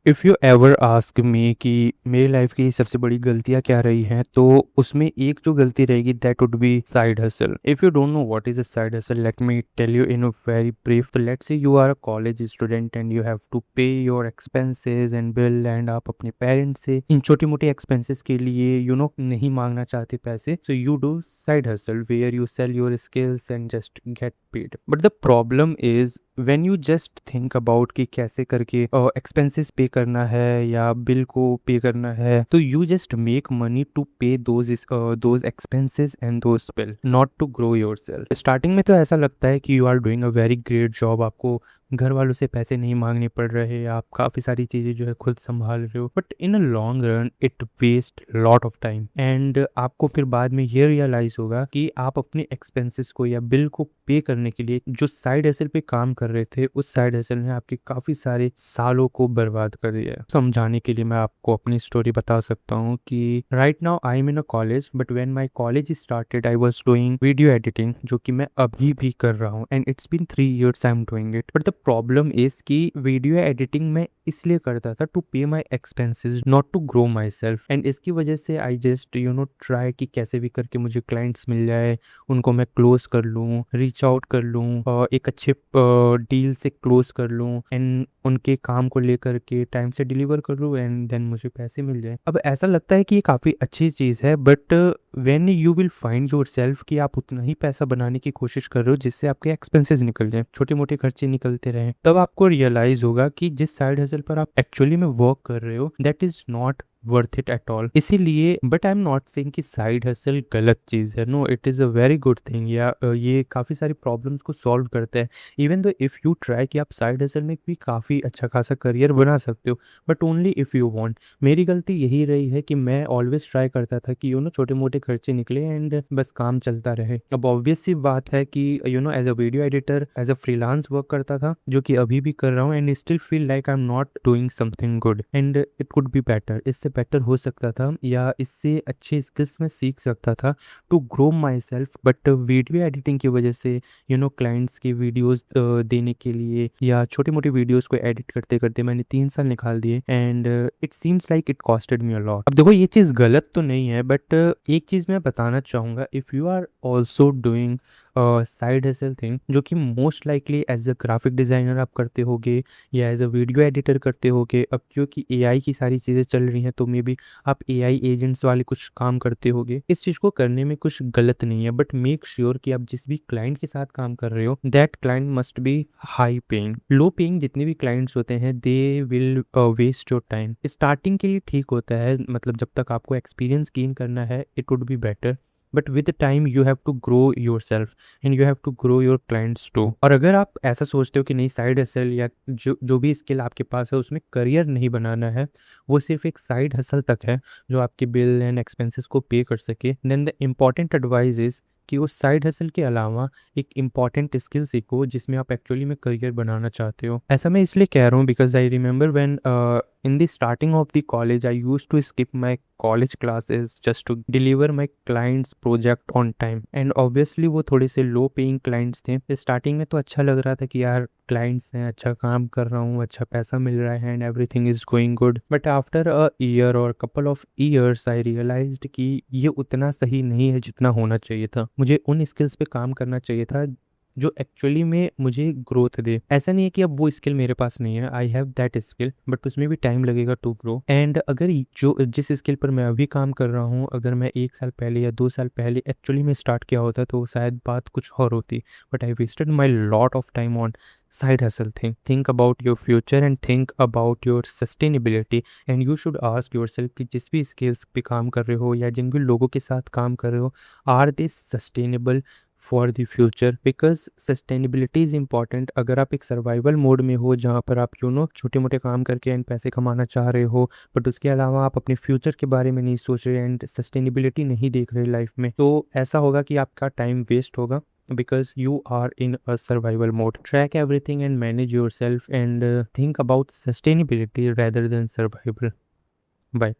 If you ever ask me कि मेरी life की सबसे बड़ी गलतियाँ क्या रही हैं, तो उसमें एक जो गलती रहेगी that would be side hustle. If you don't know what is a side hustle, let me tell you in a very brief. तो let's say you are a college student and you have to pay your expenses and bill, and आप अपने parents से इन छोटी मोटी expenses के लिए नहीं मांगना चाहते पैसे, so you do side hustle where you sell your skills and just get paid. But the problem is when you just think about कि कैसे करके एक्सपेंसेस पे करना है या बिल को पे करना है, तो you just make money to pay those expenses and those bill, not to grow yourself. Starting में तो ऐसा लगता है कि you are doing a very great job, आपको घर वालों से पैसे नहीं मांगने पड़ रहे, आप काफ़ी सारी चीज़ें जो है खुद संभाल रहे हो, but in a long run it waste lot of time, and आपको फिर बाद में ये रियलाइज होगा कि आप अपने एक्सपेंसेस को या बिल को पे करने के लिए जो साइड हसल पे काम कर रहे थे, उस साइड हसल ने आपके काफ़ी सारे सालों को बर्बाद कर दिया है। समझाने के लिए मैं आपको अपनी स्टोरी बता सकता हूँ कि right now I am in a college, but when my college started I was doing video editing, जो कि मैं अभी भी कर रहा हूँ, and it's been 3 years I am doing it. But the problem is कि वीडियो एडिटिंग मैं इसलिए करता था to pay my expenses, not to grow my self, and इसकी वजह से आई जस्ट ट्राई कि कैसे भी करके मुझे क्लाइंट्स मिल जाए, उनको मैं क्लोज कर लूँ, रीच आउट कर लूँ, और एक अच्छे डील से क्लोज कर लूँ, एंड उनके काम को लेकर के टाइम से डिलीवर कर लूँ, एंड देन मुझे पैसे मिल जाए। अब ऐसा लगता है कि ये काफ़ी अच्छी चीज़ है, but when you will find your self कि आप उतना ही पैसा बनाने की कोशिश कर रहे हो जिससे आपके एक्सपेंसेस निकल जाए, छोटे मोटे खर्चे निकलते रहे, तब आपको रियलाइज होगा कि जिस साइड हसल पर आप एक्चुअली में वर्क कर रहे हो that is not worth it at all. इसीलिए but I am not saying कि साइड हसल गलत चीज़ है, no, it is a very good thing, या ये काफ़ी सारी प्रॉब्लम्स को सॉल्व करता है। Even though if you try कि आप साइड हसल में भी काफ़ी अच्छा खासा करियर बना सकते हो, but only if you want. मेरी गलती यही रही है कि मैं ऑलवेज ट्राई करता था कि छोटे मोटे खर्चे निकले एंड बस काम चलता रहे। अब ऑब्वियस सी बात है कि as a video editor, as a freelance work करता था, जो कि अभी भी कर रहा हूँ, and still feel like I am not doing something good and it could be better. इससे बेटर हो सकता था या इससे अच्छे स्किल्स में सीख सकता था to grow my self, but video editing की वजह से क्लाइंट्स की वीडियोस देने के लिए या छोटी मोटी वीडियोस को एडिट करते करते मैंने 3 साल निकाल दिए, and it seems like it costed me a lot. अब देखो, ये चीज़ गलत तो नहीं है, बट एक चीज़ मैं बताना चाहूँगा, if you are also doing side hustle thing, जो कि most likely as a graphic designer आप करते होगे या एज अ वीडियो एडिटर करते होगे। अब क्योंकि एआई की सारी चीज़ें चल रही हैं, तो मे बी आप एआई एजेंट्स वाले कुछ काम करते होगे। इस चीज़ को करने में कुछ गलत नहीं है, बट मेक श्योर कि आप जिस भी क्लाइंट के साथ काम कर रहे हो that client must be high paying. Low paying जितने भी क्लाइंट्स होते हैं they will waste your time. Starting के लिए ठीक होता है, मतलब जब तक आपको एक्सपीरियंस गेन करना है it would be better, but with time you have to grow yourself and you have to grow your clients too. और अगर आप ऐसा सोचते हो कि नहीं, साइड हसल या जो भी स्किल आपके पास है उसमें करियर नहीं बनाना है, वो सिर्फ एक साइड हसल तक है जो आपके बिल एंड एक्सपेंसेस को पे कर सके, then the important advice is कि उस साइड हसल के अलावा एक इम्पॉर्टेंट स्किल सीखो जिसमें आप एक्चुअली में करियर बनाना चाहते हो। ऐसा मैं इसलिए कह रहा हूँ because I remember when in the starting of the college I used to skip my college classes just to deliver my clients project on time, and obviously वो थोड़े से low paying clients थे। स्टार्टिंग में तो अच्छा लग रहा था कि यार क्लाइंट्स हैं, अच्छा काम कर रहा हूँ, अच्छा पैसा मिल रहा है and everything is going good, but after a year और couple of years I realised कि ये उतना सही नहीं है जितना होना चाहिए था। मुझे उन स्किल्स पे काम करना चाहिए था जो एक्चुअली में मुझे ग्रोथ दे। ऐसा नहीं है कि अब वो स्किल मेरे पास नहीं है, I have that skill, but उसमें भी टाइम लगेगा टू ग्रो। एंड अगर जो जिस स्किल पर मैं अभी काम कर रहा हूँ, अगर मैं 1 साल पहले या 2 साल पहले एक्चुअली में स्टार्ट किया होता तो शायद बात कुछ और होती, but I wasted my lot of time on side hustle thing. Think about your future and think about your sustainability, and you should ask yourself कि जिस भी skills पे काम कर रहे हो या जिन भी लोगों के साथ काम कर रहे हो, are they sustainable for the future, because sustainability is important. अगर आप एक सर्वाइवल मोड में हो जहाँ पर आप छोटे मोटे काम करके एंड पैसे कमाना चाह रहे हो, बट उसके अलावा आप अपने फ्यूचर के बारे में नहीं सोच रहे एंड सस्टेनेबिलिटी नहीं देख रहे लाइफ में, तो ऐसा होगा कि आपका टाइम वेस्ट होगा because you are in a survival mode. Track everything and manage yourself, and think about sustainability rather than survival. Bye.